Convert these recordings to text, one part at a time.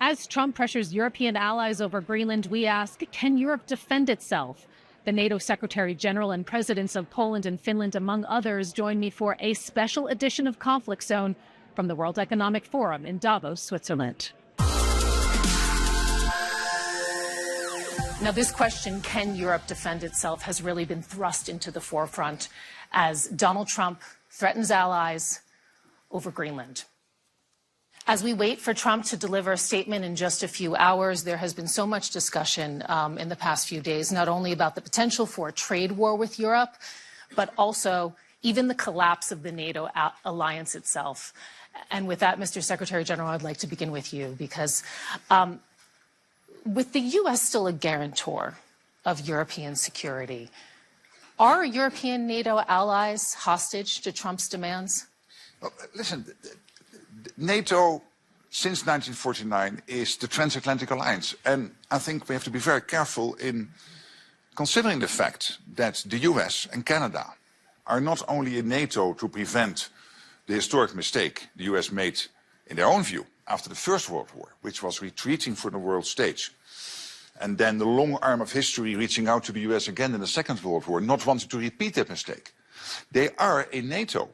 As Trump pressures European allies over Greenland, we ask, can Europe defend itself? The NATO Secretary General and presidents of Poland and Finland, among others, join me for a special edition of Conflict Zone from the World Economic Forum in Davos, Switzerland. Now, this question, can Europe defend itself, has really been thrust into the forefront as Donald Trump threatens allies over Greenland. As we wait for Trump to deliver a statement in just a few hours, there has been so much discussion in the past few days, not only about the potential for a trade war with Europe, but also even the collapse of the NATO alliance itself. And with that, Mr. Secretary General, I'd like to begin with you, because with the U.S. still a guarantor of European security, are European NATO allies hostage to Trump's demands? Well, listen, NATO, since 1949, is the transatlantic alliance. And I think we have to be very careful in considering the fact that the US and Canada are not only in NATO to prevent the historic mistake the US made, in their own view, after the First World War, which was retreating from the world stage, and then the long arm of history reaching out to the US again in the Second World War, not wanting to repeat that mistake. They are in NATO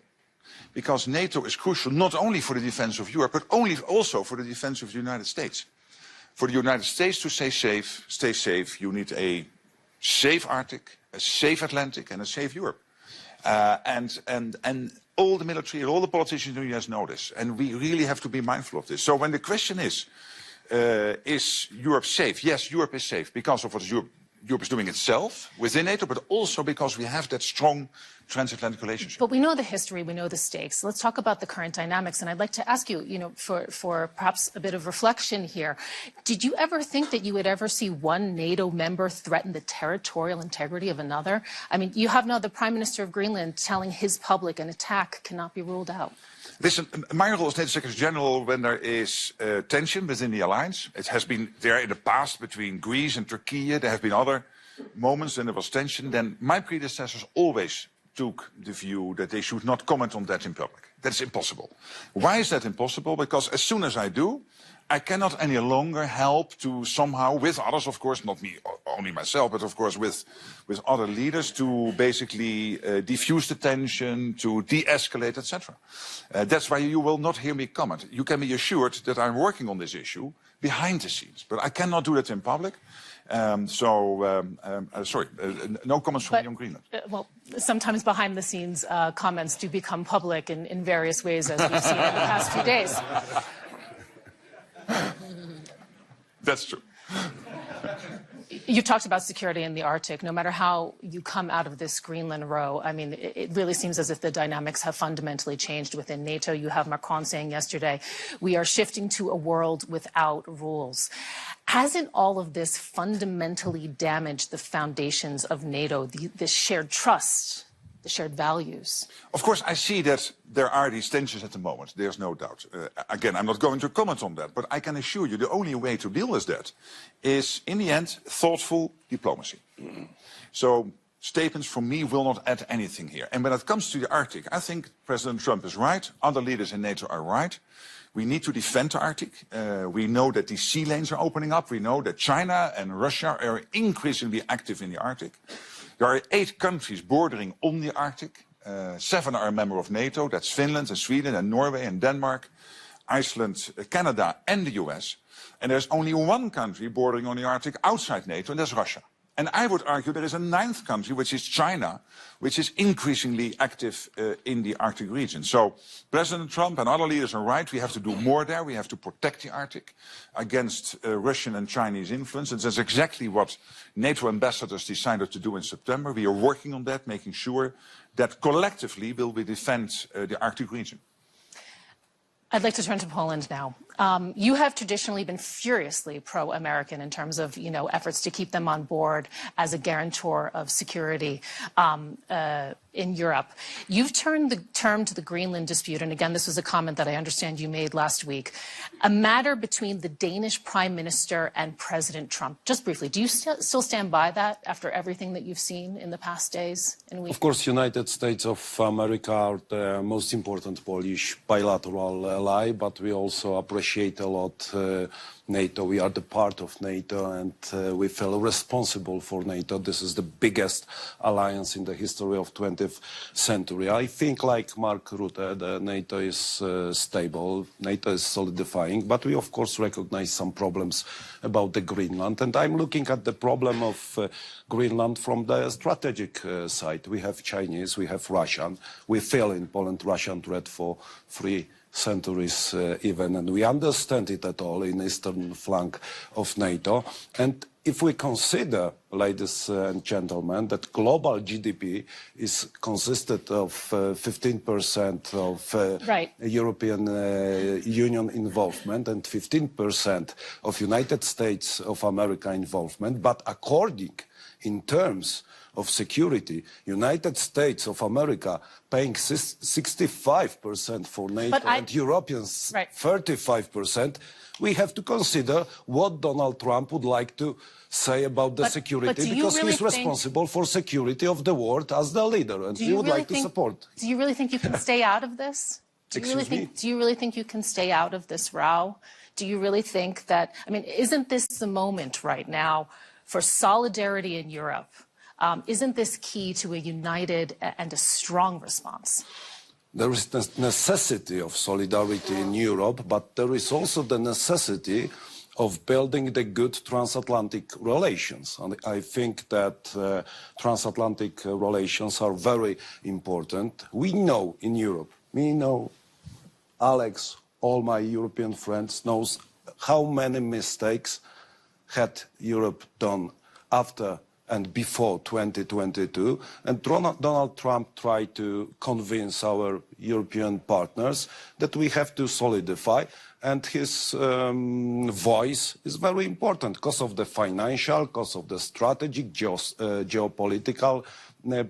because NATO is crucial not only for the defense of Europe, but also for the defense of the United States. For the United States to stay safe, you need a safe Arctic, a safe Atlantic, and a safe Europe. And all the military and all the politicians in the US know this, and we really have to be mindful of this. So when the question is Europe safe? Yes, Europe is safe because of what Europe is doing itself within NATO, but also because we have that strong transatlantic relationship. But we know the history, we know the stakes. Let's talk about the current dynamics. And I'd like to ask you, for perhaps a bit of reflection here, did you ever think that you would ever see one NATO member threaten the territorial integrity of another? I mean, you have now the Prime Minister of Greenland telling his public an attack cannot be ruled out. Listen, my role as NATO Secretary General, when there is tension within the alliance, it has been there in the past between Greece and Turkey, there have been other moments when there was tension, then my predecessors always took the view that they should not comment on that in public. That's impossible. Why is that impossible? Because as soon as I do, I cannot any longer help to somehow, with others, of course, not me, only myself, but of course with other leaders, to basically diffuse the tension, to de-escalate, etc. That's why you will not hear me comment. You can be assured that I'm working on this issue behind the scenes, but I cannot do that in public. Sorry, no comments from me on Greenland. Well, sometimes behind the scenes comments do become public in various ways, as we've seen in the past few days. That's true. You've talked about security in the Arctic. No matter how you come out of this Greenland row, I mean, it really seems as if the dynamics have fundamentally changed within NATO. You have Macron saying yesterday, we are shifting to a world without rules. Hasn't all of this fundamentally damaged the foundations of NATO, the shared trust, the shared values? Of course, I see that there are these tensions at the moment. There's no doubt. Again, I'm not going to comment on that, but I can assure you the only way to deal with that is, in the end, thoughtful diplomacy. So statements from me will not add anything here. And when it comes to the Arctic, I think President Trump is right. Other leaders in NATO are right. We need to defend the Arctic. We know that these sea lanes are opening up. We know that China and Russia are increasingly active in the Arctic. There are 8 countries bordering on the Arctic. 7 are a member of NATO. That's Finland and Sweden and Norway and Denmark, Iceland, Canada and the US. And there's only 1 country bordering on the Arctic outside NATO, and that's Russia. And I would argue there is a 9th country, which is China, which is increasingly active in the Arctic region. So President Trump and other leaders are right. We have to do more there. We have to protect the Arctic against Russian and Chinese influence. And that's exactly what NATO ambassadors decided to do in September. We are working on that, making sure that collectively will we defend the Arctic region. I'd like to turn to Poland now. You have traditionally been furiously pro-American in terms of, efforts to keep them on board as a guarantor of security in Europe. You've turned the term to the Greenland dispute, and again, this was a comment that I understand you made last week, a matter between the Danish Prime Minister and President Trump. Just briefly, do you still stand by that after everything that you've seen in the past days and weeks? Of course, United States of America are the most important Polish bilateral ally, but we also appreciate appreciate a lot NATO. We are the part of NATO, and we feel responsible for NATO. This is the biggest alliance in the history of 20th century. I think, like Mark Rutte, the NATO is stable, NATO is solidifying, but we of course recognize some problems about the Greenland. And I'm looking at the problem of Greenland from the strategic side. We have Chinese, we have Russian. We feel in Poland Russian threat for 3 centuries even, and we understand it at all in eastern flank of NATO. And if we consider, ladies and gentlemen, that global GDP is consisted of 15% of right. European Union involvement and 15% of United States of America involvement, but according in terms of security, United States of America paying 65% for NATO and Europeans 35%, we have to consider what Donald Trump would like to say about the security, because he's responsible for security of the world as the leader, and we would like to support. Do you really think you can stay out of this? Do you really think you can stay out of this row? Do you really think that, I mean, isn't this the moment right now for solidarity in Europe? Isn't this key to a united and a strong response? There is the necessity of solidarity in Europe, but there is also the necessity of building the good transatlantic relations. And I think that transatlantic relations are very important. We know in Europe, me know, Alex, all my European friends knows how many mistakes had Europe done after and before 2022, and Donald Trump tried to convince our European partners that we have to solidify, and his voice is very important because of the financial, because of the strategic, geopolitical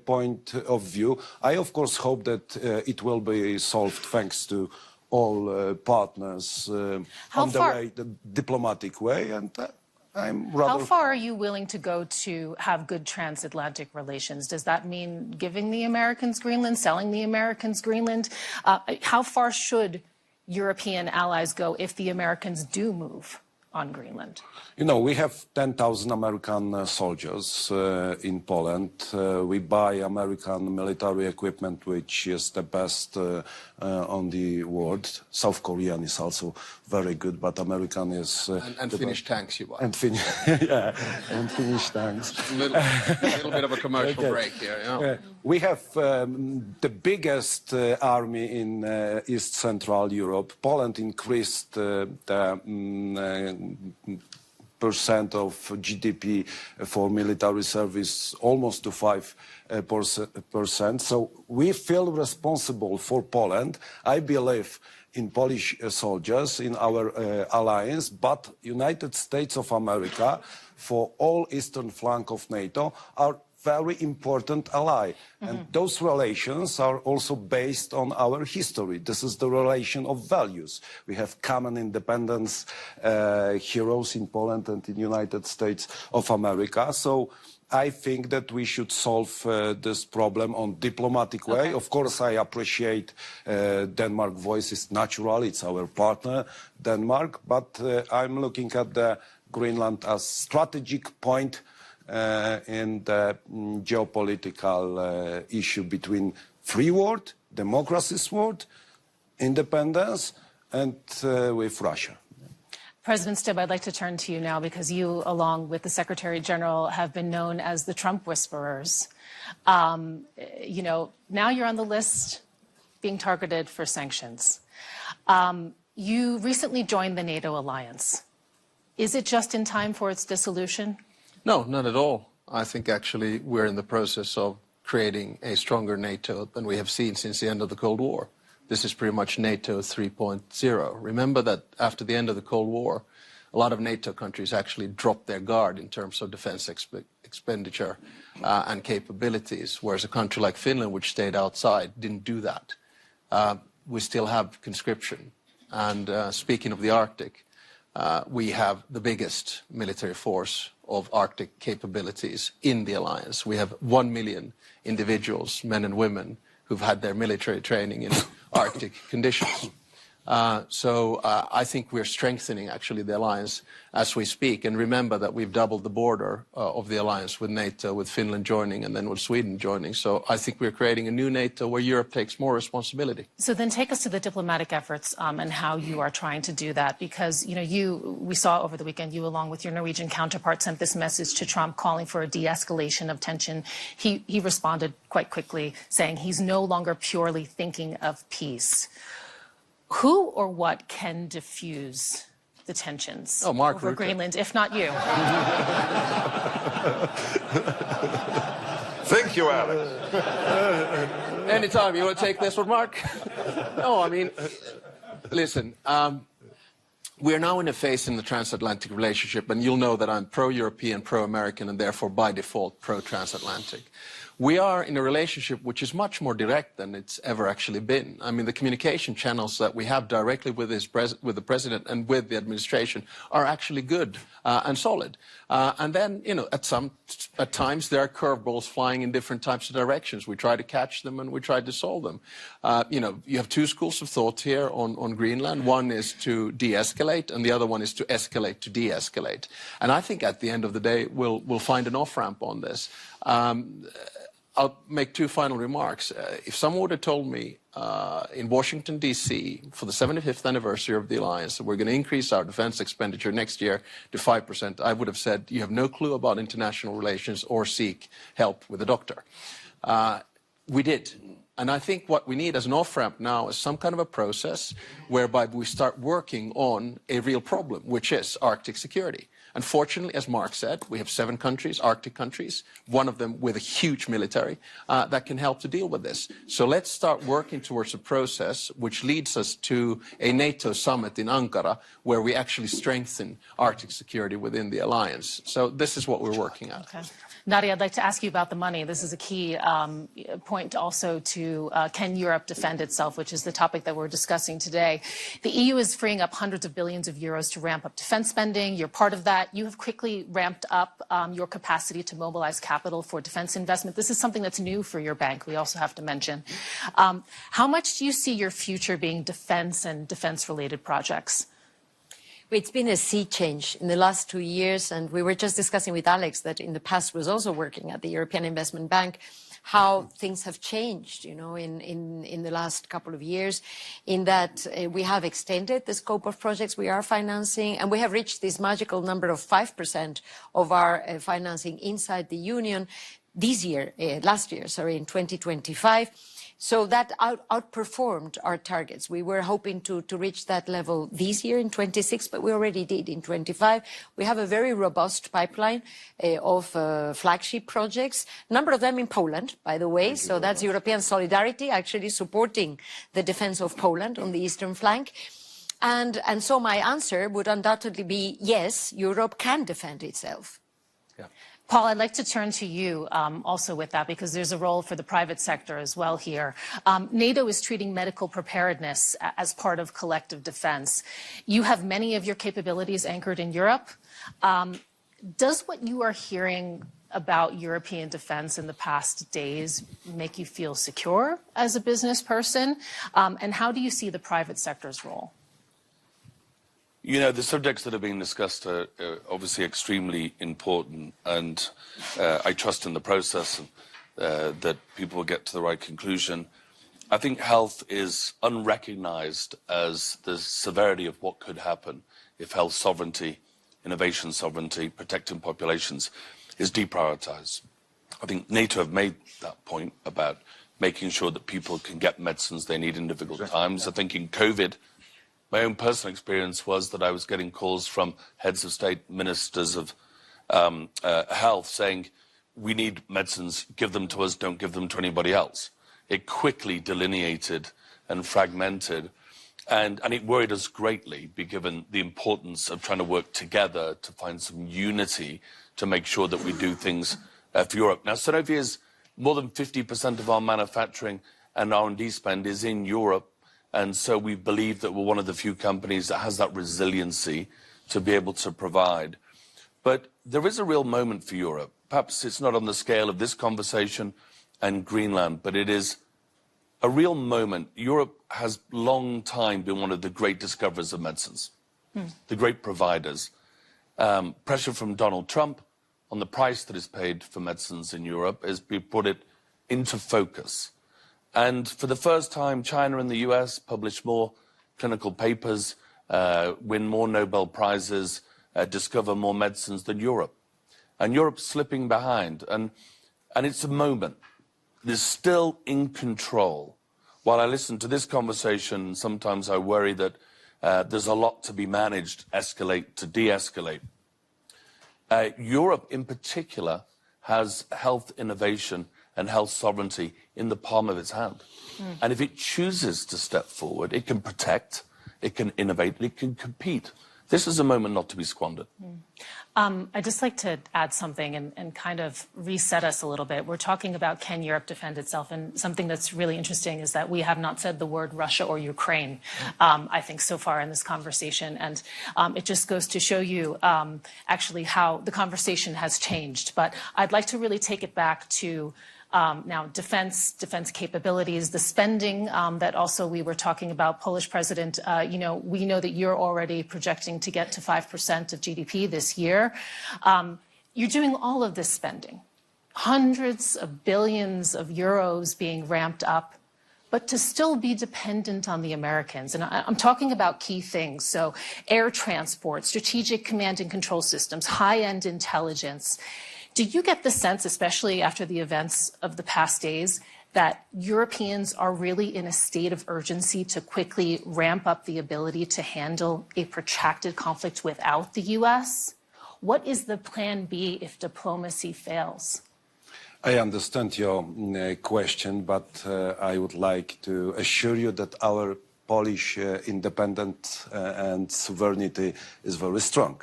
point of view. I, of course, hope that it will be solved thanks to all partners on the diplomatic way, and how far are you willing to go to have good transatlantic relations? Does that mean giving the Americans Greenland, selling the Americans Greenland? How far should European allies go if the Americans do move on Greenland? You know, we have 10,000 American soldiers in Poland. We buy American military equipment, which is the best on the world. South Korean is also very good, but American is... and Finnish tanks you buy. And Finnish tanks. A little bit of a commercial break here. Yeah. We have the biggest army in East Central Europe. Poland increased the percent of GDP for military service almost to 5%. So we feel responsible for Poland. I believe in Polish soldiers, in our alliance, but United States of America, for all eastern flank of NATO, are very important ally. And those relations are also based on our history. This is the relation of values. We have common independence heroes in Poland and in United States of America. So I think that we should solve this problem on diplomatic way. Of course, I appreciate Denmark voice is natural. It's our partner, Denmark. But I'm looking at the Greenland as strategic point in the geopolitical issue between free world, democracy's world, independence, and with Russia. President Stubb, I'd like to turn to you now because you, along with the Secretary General, have been known as the Trump whisperers. You know, now you're on the list being targeted for sanctions. You recently joined the NATO alliance. Is it just in time for its dissolution? No, not at all. I think actually we're in the process of creating a stronger NATO than we have seen since the end of the Cold War. This is pretty much NATO 3.0. Remember that after the end of the Cold War, a lot of NATO countries actually dropped their guard in terms of defense expenditure and capabilities, whereas a country like Finland, which stayed outside, didn't do that. We still have conscription. And speaking of the Arctic, we have the biggest military force of Arctic capabilities in the alliance. We have 1 million individuals, men and women, who've had their military training in Arctic conditions. So I think we're strengthening actually the alliance as we speak. And remember that we've doubled the border of the alliance with NATO, with Finland joining and then with Sweden joining. So I think we're creating a new NATO where Europe takes more responsibility. So then take us to the diplomatic efforts and how you are trying to do that. Because, you know, we saw over the weekend, you along with your Norwegian counterpart sent this message to Trump calling for a de-escalation of tension. He responded quite quickly saying he's no longer purely thinking of peace. Who or what can diffuse the tensions over Greenland, if not you? Thank you, Alex. Anytime. You want to take this one, Mark? No, I mean, listen, we're now in a phase in the transatlantic relationship, and you'll know that I'm pro-European, pro-American, and therefore by default pro-transatlantic. We are in a relationship which is much more direct than it's ever actually been. I mean, the communication channels that we have directly with the president and with the administration are actually good and solid. And then, you know, at times there are curveballs flying in different types of directions. We try to catch them and we try to solve them. You know, you have two schools of thought here on Greenland. One is to de-escalate, and the other one is to escalate to de-escalate. And I think at the end of the day, we'll find an off-ramp on this. I'll make two final remarks. If someone would have told me in Washington, D.C., for the 75th anniversary of the alliance, that we're going to increase our defense expenditure next year to 5%, I would have said, you have no clue about international relations or seek help with a doctor. We did. And I think what we need as an off-ramp now is some kind of a process whereby we start working on a real problem, which is Arctic security. Unfortunately, as Mark said, we have 7 countries, Arctic countries, one of them with a huge military that can help to deal with this. So let's start working towards a process which leads us to a NATO summit in Ankara where we actually strengthen Arctic security within the alliance. So this is what we're working at. Okay. Nadia, I'd like to ask you about the money. This is a key point also to can Europe defend itself, which is the topic that we're discussing today. The EU is freeing up hundreds of billions of euros to ramp up defense spending. You're part of that. You have quickly ramped up your capacity to mobilize capital for defense investment. This is something that's new for your bank, we also have to mention. How much do you see your future being defense and defense-related projects? It's been a sea change in the last 2 years, and we were just discussing with Alex that in the past was also working at the European Investment Bank, how things have changed, you know, in the last couple of years, in that we have extended the scope of projects we are financing, and we have reached this magical number of 5% of our financing inside the Union this year, last year, sorry, in 2025. So that outperformed our targets. We were hoping to reach that level this year in 26, but we already did in 25. We have a very robust pipeline of flagship projects, a number of them in Poland, by the way. So that's European solidarity, actually supporting the defense of Poland on the eastern flank. And so my answer would undoubtedly be, yes, Europe can defend itself. Yeah. Paul, I'd like to turn to you also with that, because there's a role for the private sector as well here. NATO is treating medical preparedness as part of collective defense. You have many of your capabilities anchored in Europe. Does what you are hearing about European defense in the past days make you feel secure as a business person? And how do you see the private sector's role? You know, the subjects that are being discussed are obviously extremely important, and I trust in the process that people will get to the right conclusion. I think health is unrecognized as the severity of what could happen if health sovereignty, innovation sovereignty, protecting populations is deprioritized. I think NATO have made that point about making sure that people can get medicines they need in difficult times. I think in COVID, my own personal experience was that I was getting calls from heads of state, ministers of health saying, we need medicines, give them to us, don't give them to anybody else. It quickly delineated and fragmented, and it worried us greatly, given the importance of trying to work together to find some unity to make sure that we do things for Europe. Now, Sanofi is more than 50% of our manufacturing and R&D spend is in Europe. And so we believe that we're one of the few companies that has that resiliency to be able to provide. But there is a real moment for Europe. Perhaps it's not on the scale of this conversation and Greenland, but it is a real moment. Europe has long time been one of the great discoverers of medicines, the great providers. Pressure from Donald Trump on the price that is paid for medicines in Europe has brought it into focus. And for the first time, China and the US publish more clinical papers, win more Nobel Prizes, discover more medicines than Europe. And Europe's slipping behind. And it's a moment. It is still in control. While I listen to this conversation, sometimes I worry that there's a lot to be managed, escalate to de-escalate. Europe in particular has health innovation and health sovereignty in the palm of its hand. And if it chooses to step forward, it can protect, it can innovate, it can compete. This is a moment not to be squandered. I'd just like to add something and kind of reset us a little bit. We're talking about can Europe defend itself? And something that's really interesting is that we have not said the word Russia or Ukraine, I think, so far in this conversation. And it just goes to show you actually how the conversation has changed. But I'd like to really take it back to now, defense capabilities, the spending that also we were talking about. Polish President, we know that you're already projecting to get to 5% of GDP this year. You're doing all of this spending, hundreds of billions of euros being ramped up, but to still be dependent on the Americans. And I'm talking about key things. So air transport, strategic command and control systems, high-end intelligence. Do you get the sense, especially after the events of the past days, that Europeans are really in a state of urgency to quickly ramp up the ability to handle a protracted conflict without the U.S.? What is the plan B if diplomacy fails? I understand your question, but I would like to assure you that our Polish independence and sovereignty is very strong.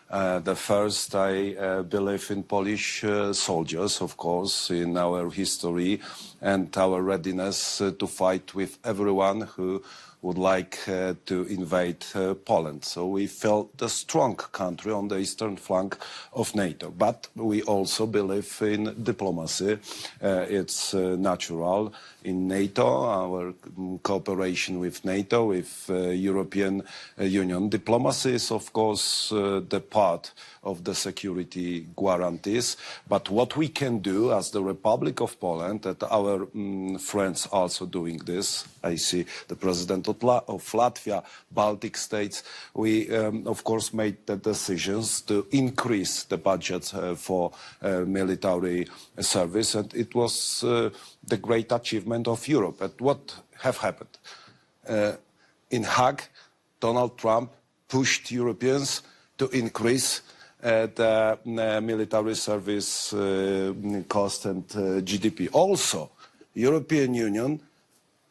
The first, I believe in Polish soldiers, of course, in our history and our readiness to fight with everyone who would like to invade Poland. So we felt a strong country on the eastern flank of NATO. But we also believe in diplomacy. It's natural in NATO, our cooperation with NATO, with European Union. Diplomacy is, of course, the part of the security guarantees. But what we can do as the Republic of Poland, and our friends also doing this, I see the President of Latvia, Baltic states, we, of course, made the decisions to increase the budget for military service. And it was the great achievement of Europe. And what have happened? In Hague, Donald Trump pushed Europeans to increase the military service cost and GDP. Also, European Union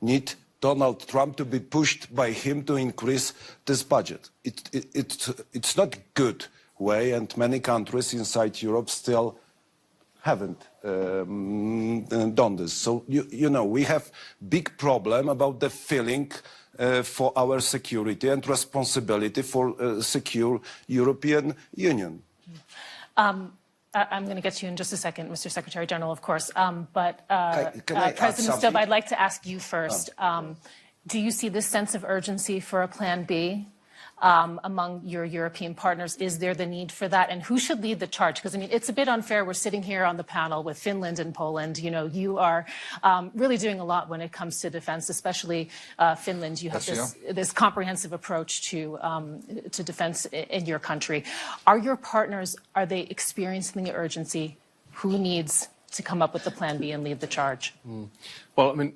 need Donald Trump to be pushed by him to increase this budget. It's not good way, and many countries inside Europe still haven't done this. So, you know, we have big problem about the feeling for our security and responsibility for secure European Union. I'm going to get to you in just a second, Mr. Secretary General, of course. But Can President Stubb, I'd like to ask you first. Do you see this sense of urgency for a plan B among your European partners? Is there the need for that? And who should lead the charge? Because, I mean, it's a bit unfair. We're sitting here on the panel with Finland and Poland. You know, you are really doing a lot when it comes to defense, especially Finland. You have this comprehensive approach to defense in your country. Are your partners, are they experiencing the urgency? Who needs to come up with the plan B and lead the charge? Well, I mean,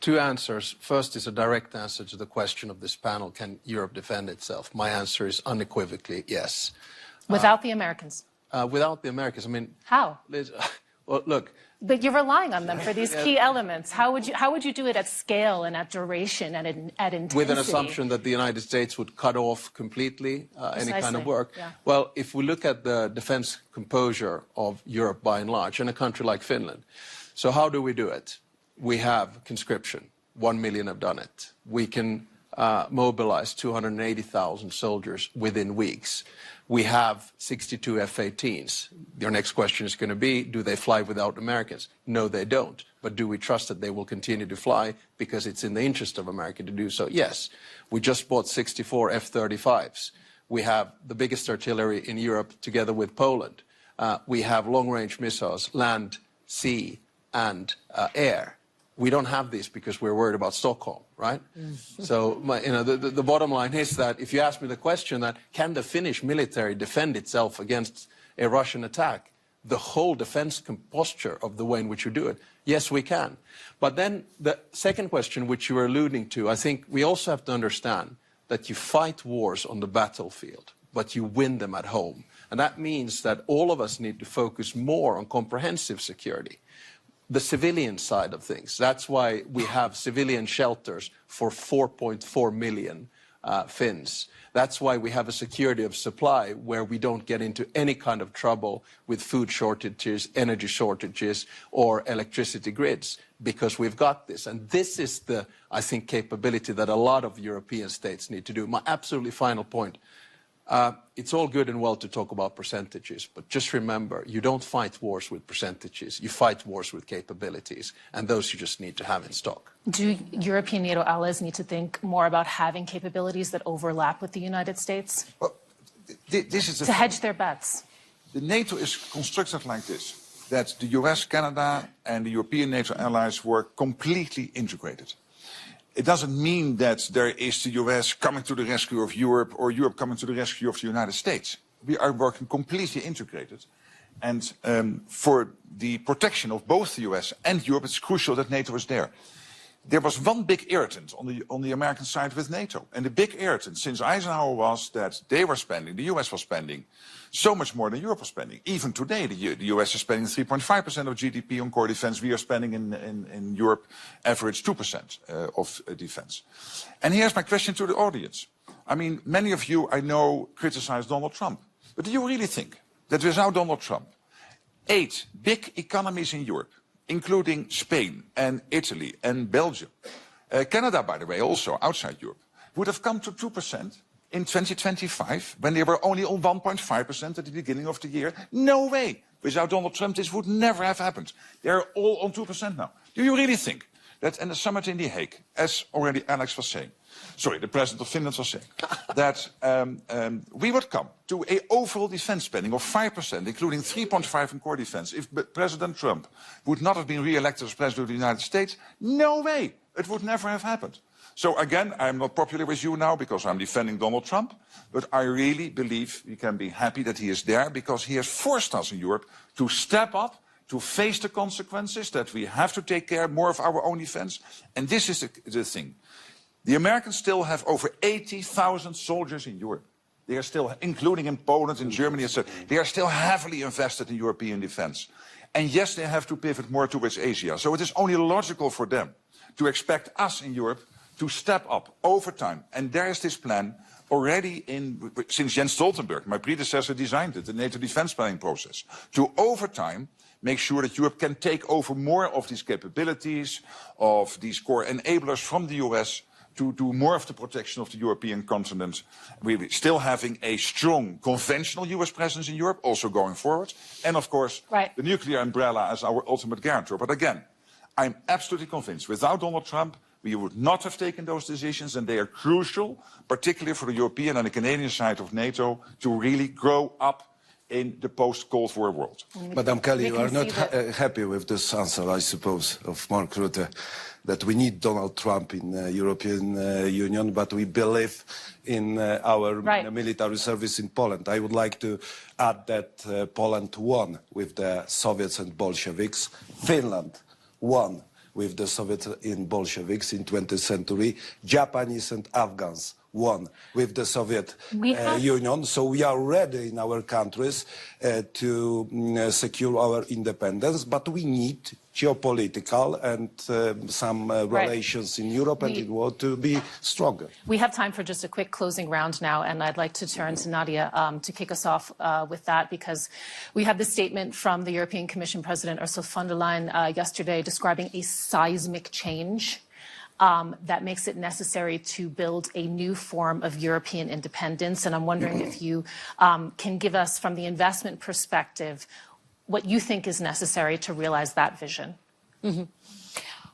two answers. First is a direct answer to the question of this panel, can Europe defend itself? My answer is unequivocally yes. Without the Americans? Without the Americans, I mean... How? Well, look... But you're relying on them for these key elements. How would you do it at scale and at duration and at intensity? With an assumption that the United States would cut off completely any kind of work. Yeah. Well, if we look at the defense composure of Europe by and large, in a country like Finland, so how do we do it? We have conscription. 1 million have done it. We can mobilize 280,000 soldiers within weeks. We have 62 F-18s. Your next question is going to be, do they fly without Americans? No, they don't. But do we trust that they will continue to fly because it's in the interest of America to do so? Yes. We just bought 64 F-35s. We have the biggest artillery in Europe together with Poland. We have long-range missiles, land, sea, and air. We don't have this because we're worried about Stockholm, right? So the bottom line is that if you ask me the question that can the Finnish military defend itself against a Russian attack, the whole defense posture of the way in which you do it, yes, we can. But then the second question which you were alluding to, I think we also have to understand that you fight wars on the battlefield, but you win them at home. And that means that all of us need to focus more on comprehensive security. The civilian side of things. That's why we have civilian shelters for 4.4 million Finns. That's why we have a security of supply where we don't get into any kind of trouble with food shortages, energy shortages, or electricity grids, because we've got this. And this is the, I think, capability that a lot of European states need to do. My absolutely final point. It's all good and well to talk about percentages, but just remember, you don't fight wars with percentages. You fight wars with capabilities, and those you just need to have in stock. Do European NATO allies need to think more about having capabilities that overlap with the United States? Well, this is to hedge their bets. The NATO is constructed like this, that the US, Canada, and the European NATO allies were completely integrated. It doesn't mean that there is the US coming to the rescue of Europe or Europe coming to the rescue of the United States. We are working completely integrated. And for the protection of both the US and Europe, it's crucial that NATO is there. There was one big irritant on the American side with NATO. And the big irritant since Eisenhower was that they were spending, the US was spending, so much more than Europe was spending. Even today, the US is spending 3.5% of GDP on core defense. We are spending in Europe average 2% of defense. And here's my question to the audience. I mean, many of you, I know, criticize Donald Trump. But do you really think that without Donald Trump, 8 big economies in Europe, including Spain and Italy and Belgium, Canada, by the way, also outside Europe, would have come to 2% in 2025 when they were only on 1.5% at the beginning of the year? No way. Without Donald Trump, this would never have happened. They're all on 2% now. Do you really think that in the summit in The Hague, as already Alex was saying, sorry, the president of Finland was saying, that we would come to an overall defense spending of 5%, including 3.5% in core defense, if President Trump would not have been re-elected as president of the United States? No way. It would never have happened. So again, I'm not popular with you now because I'm defending Donald Trump, but I really believe we can be happy that he is there because he has forced us in Europe to step up, to face the consequences, that we have to take care more of our own defense. And this is the thing. The Americans still have over 80,000 soldiers in Europe. They are still, including in Poland and Germany, etc. They are still heavily invested in European defense. And yes, they have to pivot more towards Asia. So it is only logical for them to expect us in Europe to step up over time. And there is this plan already since Jens Stoltenberg, my predecessor, designed it, the NATO defense planning process, to over time make sure that Europe can take over more of these capabilities, of these core enablers from the US, to do more of the protection of the European continent. We're still having a strong conventional US presence in Europe, also going forward. And of course, the nuclear umbrella as our ultimate guarantor. But again, I'm absolutely convinced without Donald Trump, we would not have taken those decisions, and they are crucial, particularly for the European and the Canadian side of NATO, to really grow up in the post-Cold War world. Madam Kelly, you are not happy with this answer, I suppose, of Mark Rutte, that we need Donald Trump in the European Union, but we believe in our military service in Poland. I would like to add that Poland won with the Soviets and Bolsheviks. Finland won with the Soviets and Bolsheviks in 20th century. Japanese and Afghans won with the Soviet Union. So we are ready in our countries to secure our independence, but we need geopolitical and some relations in Europe and in the world to be stronger. We have time for just a quick closing round now, and I'd like to turn to Nadia to kick us off with that, because we have the statement from the European Commission President Ursula von der Leyen yesterday describing a seismic change that makes it necessary to build a new form of European independence. And I'm wondering if you can give us, from the investment perspective, what you think is necessary to realize that vision. Mm-hmm.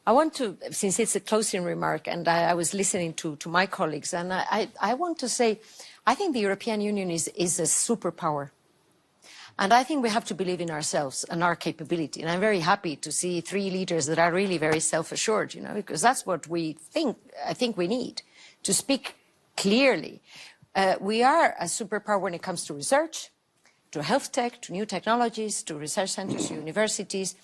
I want to, since it's a closing remark, and I was listening to my colleagues, and I want to say, I think the European Union is a superpower. And I think we have to believe in ourselves and our capability. And I'm very happy to see 3 leaders that are really very self-assured, you know, because that's what I think we need, to speak clearly. We are a superpower when it comes to research, to health tech, to new technologies, to research centers, to universities.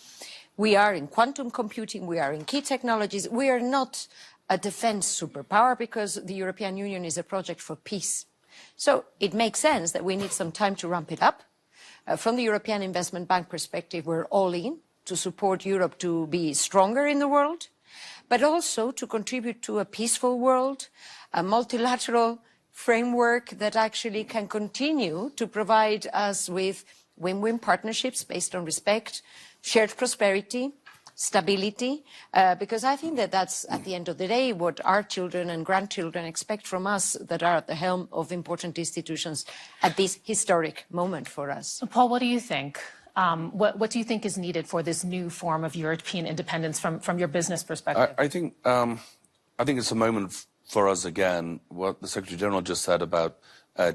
We are in quantum computing, we are in key technologies. We are not a defense superpower because the European Union is a project for peace. So it makes sense that we need some time to ramp it up. From the European Investment Bank perspective, we're all in to support Europe to be stronger in the world, but also to contribute to a peaceful world, a multilateral framework that actually can continue to provide us with win-win partnerships based on respect, shared prosperity, stability, because I think that that's, at the end of the day, what our children and grandchildren expect from us that are at the helm of important institutions at this historic moment for us. So, Paul, what do you think? What do you think is needed for this new form of European independence from your business perspective? I think it's a moment for us, again, what the Secretary-General just said about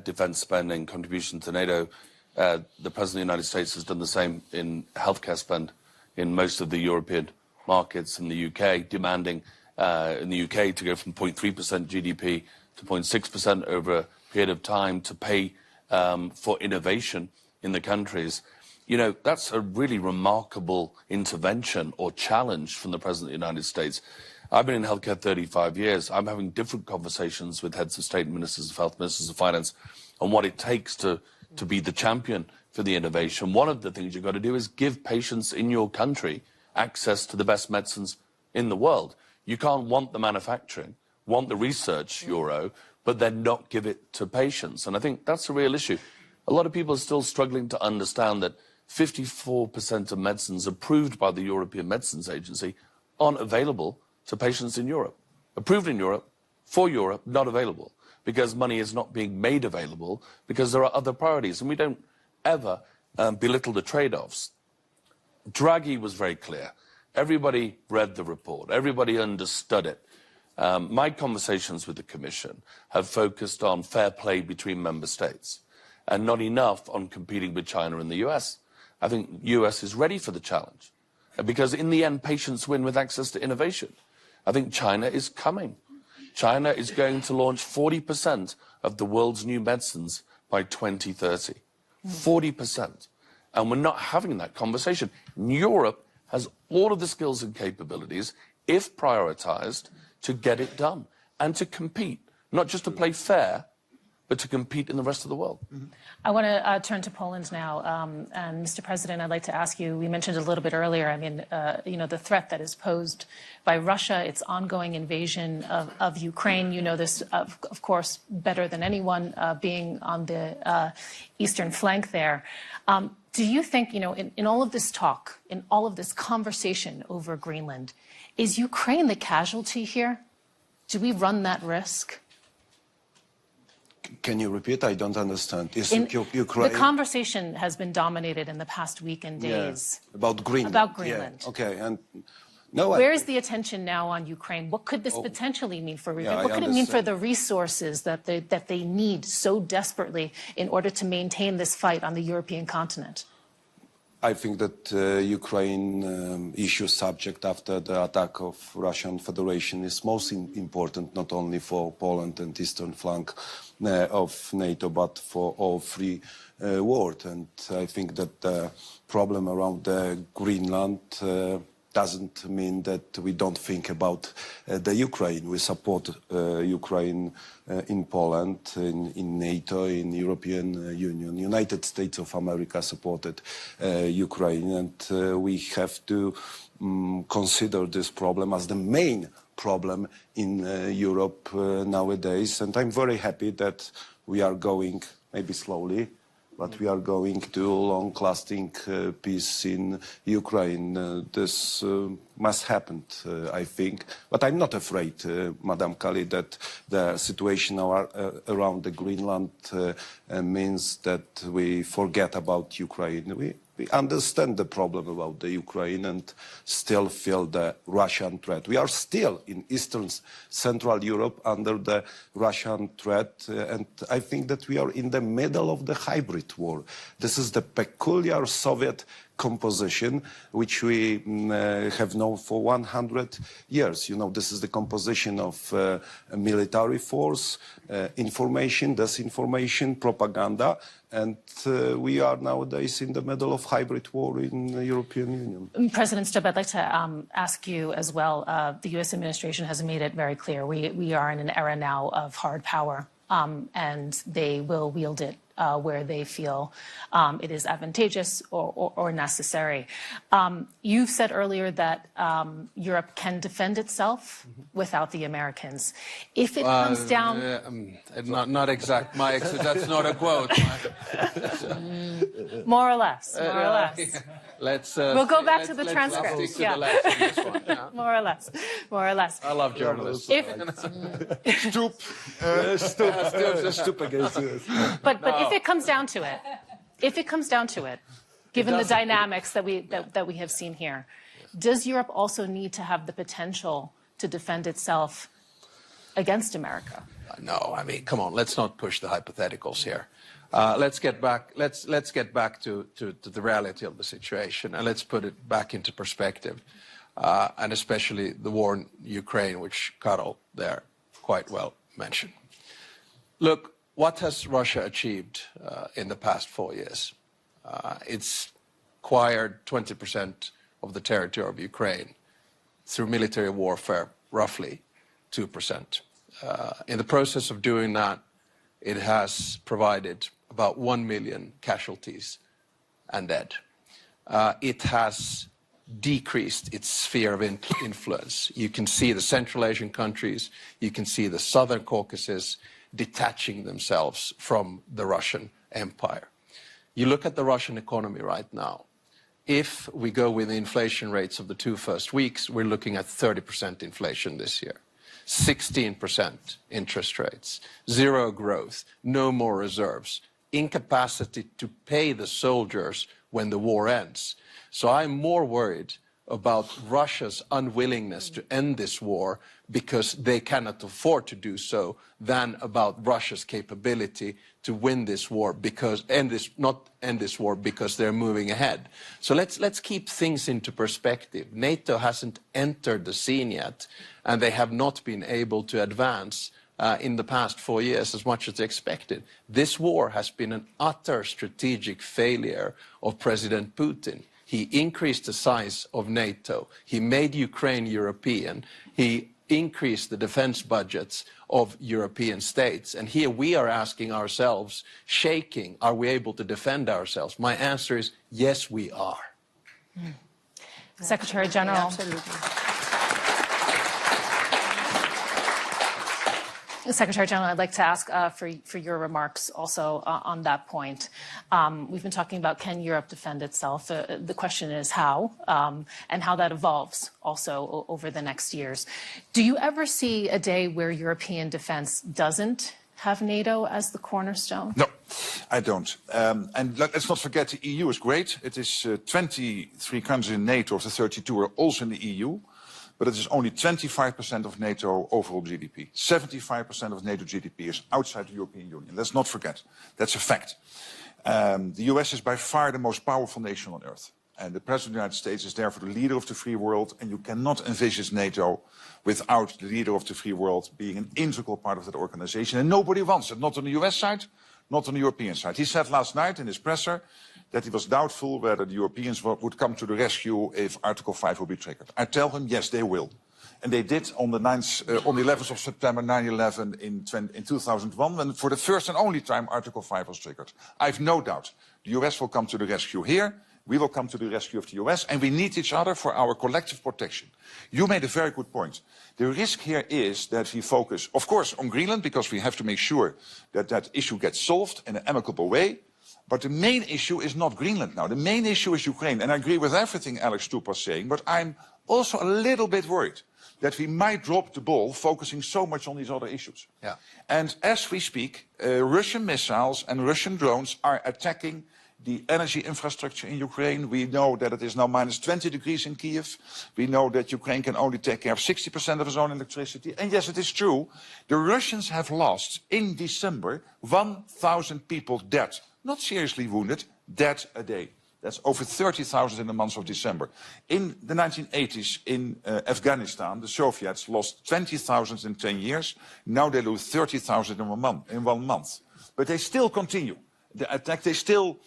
defense spending, contribution to NATO. The President of the United States has done the same in healthcare spend in most of the European markets, in the UK, demanding in the UK to go from 0.3% GDP to 0.6% over a period of time to pay for innovation in the countries. You know, that's a really remarkable intervention or challenge from the President of the United States. I've been in healthcare 35 years. I'm having different conversations with heads of state, ministers of health, ministers of finance on what it takes to be the champion for the innovation. One of the things you've got to do is give patients in your country access to the best medicines in the world. You can't want the manufacturing, want the research euro, but then not give it to patients. And I think that's a real issue. A lot of people are still struggling to understand that 54% of medicines approved by the European Medicines Agency aren't available to patients in Europe. Approved in Europe, for Europe, not available, because money is not being made available because there are other priorities. And we don't ever belittle the trade-offs. Draghi was very clear. Everybody read the report. Everybody understood it. My conversations with the Commission have focused on fair play between member states and not enough on competing with China and the US. I think the US is ready for the challenge because in the end, patients win with access to innovation. I think China is coming. China is going to launch 40% of the world's new medicines by 2030. 40%. And we're not having that conversation. Europe has all of the skills and capabilities, if prioritized, to get it done and to compete, not just to play fair, but to compete in the rest of the world. I want to turn to Poland now. And Mr. President, I'd like to ask you, we mentioned a little bit earlier, I mean, you know, the threat that is posed by Russia, its ongoing invasion of Ukraine. You know this, of course, better than anyone, being on the eastern flank there. Do you think, you know, in all of this talk, in all of this conversation over Greenland, is Ukraine the casualty here? Do we run that risk? Can you repeat? I don't understand. Is Ukraine... The conversation has been dominated in the past week and days. Yeah, about Greenland. About Greenland. Yeah. Okay. And no, where is the attention now on Ukraine? What could this potentially mean for Ukraine? What could it mean for the resources that they need so desperately in order to maintain this fight on the European continent? I think that Ukraine issue subject after the attack of Russian Federation is most important, not only for Poland and eastern flank of NATO, but for all free world. And I think that the problem around Greenland doesn't mean that we don't think about the Ukraine. We support Ukraine in Poland, in NATO, in European Union. United States of America supported Ukraine, and we have to consider this problem as the main problem in Europe nowadays. And I'm very happy that we are going, maybe slowly, but we are going to long-lasting peace in Ukraine. This must happen, I think. But I'm not afraid, Madam Kali, that the situation around the Greenland means that we forget about Ukraine. We understand the problem about the Ukraine and still feel the Russian threat. We are still in Eastern Central Europe under the Russian threat, and I think that we are in the middle of the hybrid war. This is the peculiar Soviet composition which we have known for 100 years. You know, this is the composition of a military force, information, disinformation, propaganda, and we are nowadays in the middle of hybrid war in the European Union. President Stubb, I'd like to ask you as well. The U.S. administration has made it very clear we are in an era now of hard power, and they will wield it where they feel it is advantageous or necessary. You've said earlier that Europe can defend itself without the Americans. If it comes down... not exact, Mike, so that's not a quote. More or less, more or less. We'll go back to the transcript. More or less, more or less. I love journalists. Stoop against us. But if it comes down to it, given the dynamics that we have seen here, does Europe also need to have the potential to defend itself against America? No, I mean, come on, let's not push the hypotheticals here. Let's get back to the reality of the situation, and let's put it back into perspective, and especially the war in Ukraine, which Karol there quite well mentioned. Look, what has Russia achieved in the past 4 years? It's acquired 20% of the territory of Ukraine through military warfare, roughly 2%. In the process of doing that, it has provided about 1 million casualties and dead. It has decreased its sphere of influence. You can see the Central Asian countries, you can see the Southern Caucasus detaching themselves from the Russian Empire. You look at the Russian economy right now. If we go with the inflation rates of the 2 first weeks, we're looking at 30% inflation this year. 16% interest rates, zero growth, no more reserves, incapacity to pay the soldiers when the war ends. So I'm more worried about Russia's unwillingness to end this war because they cannot afford to do so than about Russia's capability to win this war because not end this war because they're moving ahead. So let's keep things into perspective. NATO hasn't entered the scene yet, and they have not been able to advance in the past 4 years as much as expected. This war has been an utter strategic failure of President Putin. He increased the size of NATO. He made Ukraine European. He increased the defense budgets of European states. And here we are asking ourselves, shaking, are we able to defend ourselves? My answer is, yes, we are. Secretary General. Absolutely. Secretary General, I'd like to ask for your remarks also on that point. We've been talking about can Europe defend itself? The question is how, and how that evolves also over the next years. Do you ever see a day where European defense doesn't have NATO as the cornerstone? No, I don't. And let's not forget the EU is great. It is 23 countries in NATO of the 32 are also in the EU. But it is only 25% of NATO overall GDP. 75% of NATO GDP is outside the European Union. Let's not forget. That's a fact. The US is by far the most powerful nation on earth. And the President of the United States is therefore the leader of the free world. And you cannot envisage NATO without the leader of the free world being an integral part of that organization. And nobody wants it, not on the US side, not on the European side. He said last night in his presser that he was doubtful whether the Europeans would come to the rescue if Article 5 will be triggered. I tell him, yes, they will. And they did on the 11th of September 9/11 in 2001, when for the first and only time Article 5 was triggered. I have no doubt the US will come to the rescue here. We will come to the rescue of the US, and we need each other for our collective protection. You made a very good point. The risk here is that we focus, of course, on Greenland, because we have to make sure that that issue gets solved in an amicable way. But the main issue is not Greenland now. The main issue is Ukraine. And I agree with everything Alex Stubb was saying, but I'm also a little bit worried that we might drop the ball focusing so much on these other issues. Yeah. And as we speak, Russian missiles and Russian drones are attacking the energy infrastructure in Ukraine. We know that it is now minus 20 degrees in Kiev. We know that Ukraine can only take care of 60% of its own electricity. And yes, it is true, the Russians have lost in December 1,000 people dead. Not seriously wounded, dead a day. That's over 30,000 in the month of December. In the 1980s in Afghanistan, the Soviets lost 20,000 in 10 years. Now they lose 30,000 in 1 month. But they still continue the attack. They still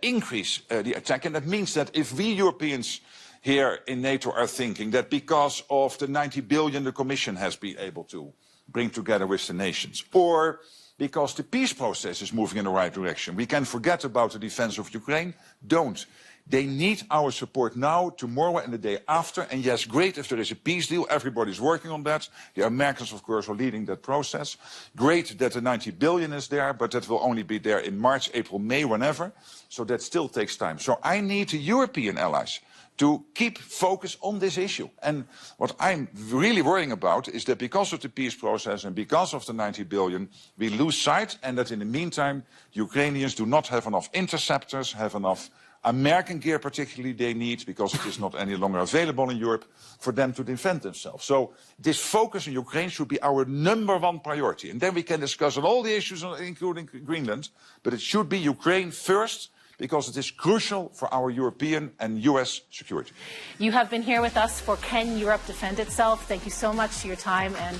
increase the attack. And that means that if we Europeans here in NATO are thinking that because of the 90 billion the Commission has been able to bring together with the nations, or because the peace process is moving in the right direction, we can forget about the defense of Ukraine. Don't. They need our support now, tomorrow and the day after. And yes, great if there is a peace deal. Everybody's working on that. The Americans, of course, are leading that process. Great that the 90 billion is there, but that will only be there in March, April, May, whenever. So that still takes time. So I need the European allies to keep focus on this issue. And what I'm really worrying about is that because of the peace process and because of the 90 billion, we lose sight, and that in the meantime, Ukrainians do not have enough interceptors, have enough American gear particularly they need, because it is not any longer available in Europe, for them to defend themselves. So this focus on Ukraine should be our #1 priority. And then we can discuss on all the issues, including Greenland, but it should be Ukraine first, because it is crucial for our European and US security. You have been here with us for Can Europe Defend Itself? Thank you so much for your time, and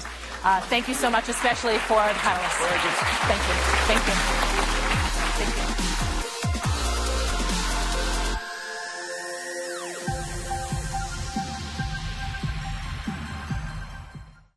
thank you so much especially for the panelists. Thank you. Thank you.